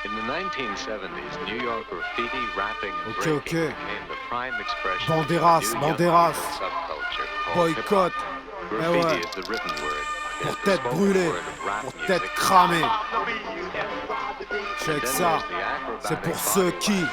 In the 1970s, New York graffiti, rapping, and breaking became the prime expression of a new Banderas, subculture called boycott, hip-hop. Graffiti is the written word. pour tête brûlée, pour tête cramée. Check ça, c'est pour ceux qui,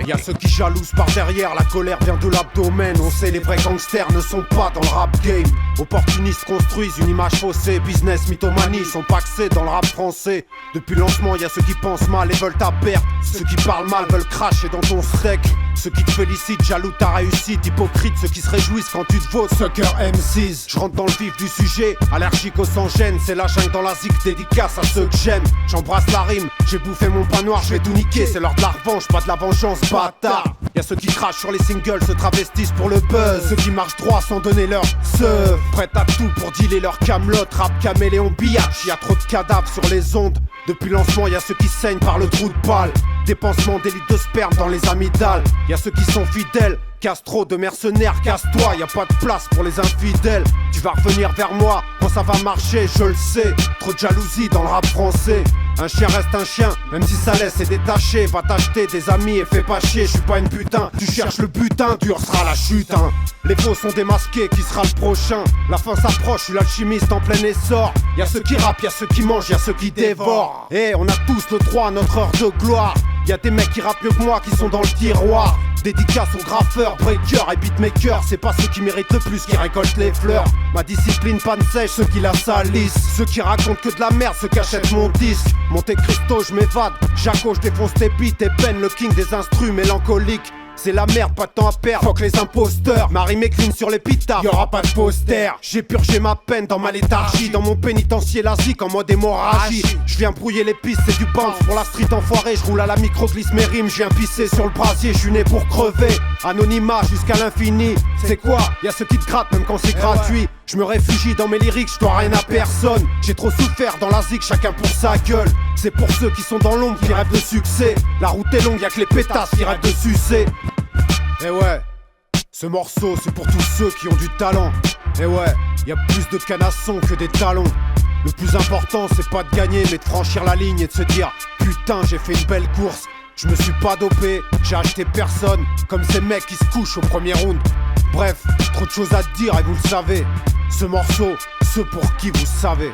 y'a ceux qui jalousent par derrière, la colère vient de l'abdomen. On sait les vrais gangsters ne sont pas dans le rap game. Opportunistes construisent une image faussée, business, mythomanie, sont paxés dans le rap français. Depuis le lancement, y'a ceux qui pensent mal et veulent ta perte. Ceux qui parlent mal veulent cracher dans ton steak. Ceux qui te félicitent, jaloux ta réussite, hypocrite, ceux qui se réjouissent quand tu te votes. Sucker M6, je rentre dans le vif du sujet, allergique au sans-gêne, c'est la jungle dans la zik, dédicace à ceux que j'aime. J'embrasse la rime, j'ai bouffé mon pain noir, je vais tout niquer, c'est l'heure de la revanche, pas de la vengeance, bâtard. Y'a ceux qui crachent sur les singles, se travestissent pour le buzz. Ceux qui marchent droit sans donner leur seuf, prêts à tout pour dealer leur camelote, rap caméléon biatch. Y'a trop de cadavres sur les ondes, depuis le lancement y'a ceux qui saignent par le trou de balle. Dépensement d'élite de sperme dans les amygdales. Y'a ceux qui sont fidèles, casse trop de mercenaires, casse-toi, y'a pas de place pour les infidèles. Tu vas revenir vers moi quand ça va marcher, je le sais. Trop de jalousie dans le rap français. Un chien reste un chien, même si ça laisse et détaché. Va t'acheter des amis et fais pas chier, je suis pas une putain. Tu cherches le butin, dur sera la chute hein. Les faux sont démasqués, qui sera le prochain? La fin s'approche, je suis l'alchimiste en plein essor. Y'a ceux qui rappent, y'a ceux qui mangent, y'a ceux qui dévorent. Eh, on a tous le droit à notre heure de gloire. Y'a des mecs qui rappent mieux que moi qui sont dans le tiroir. Dédicace aux graffeurs, breakers et beatmakers. C'est pas ceux qui méritent le plus qui récoltent les fleurs. Ma discipline panne sèche, ceux qui la salissent. Ceux qui racontent que de la merde, ceux qui achètent mon disque. Monte Cristo, je m'évade, Jaco, je défonce tes beats. Et Ben, le king des instrus mélancoliques. C'est la merde, pas de temps à perdre, fuck les imposteurs. Marie m'écrine sur l'épitaphe, y'aura pas de poster. J'ai purgé ma peine dans ma léthargie, dans mon pénitencier lasique en mode hémorragie. Je viens brouiller les pistes, c'est du bounce pour la street enfoirée. Je roule à la micro-glisse mes rimes, je viens pisser sur le brasier. Je suis né pour crever, anonymat jusqu'à l'infini. C'est quoi? Y'a ceux qui te grattent même quand c'est gratuit. Je me réfugie dans mes lyriques, je dois rien à personne. J'ai trop souffert dans la zik, chacun pour sa gueule. C'est pour ceux qui sont dans l'ombre qui rêvent de succès. La route est longue, y'a que les pétasses qui rêvent de sucer. Eh ouais, ce morceau c'est pour tous ceux qui ont du talent. Eh ouais, y'a plus de canne à son que des talons. Le plus important c'est pas de gagner mais de franchir la ligne et de se dire putain j'ai fait une belle course. Je me suis pas dopé, j'ai acheté personne. Comme ces mecs qui se couchent au premier round. Bref, trop de choses à te dire et vous le savez. Ce morceau, ceux pour qui vous savez.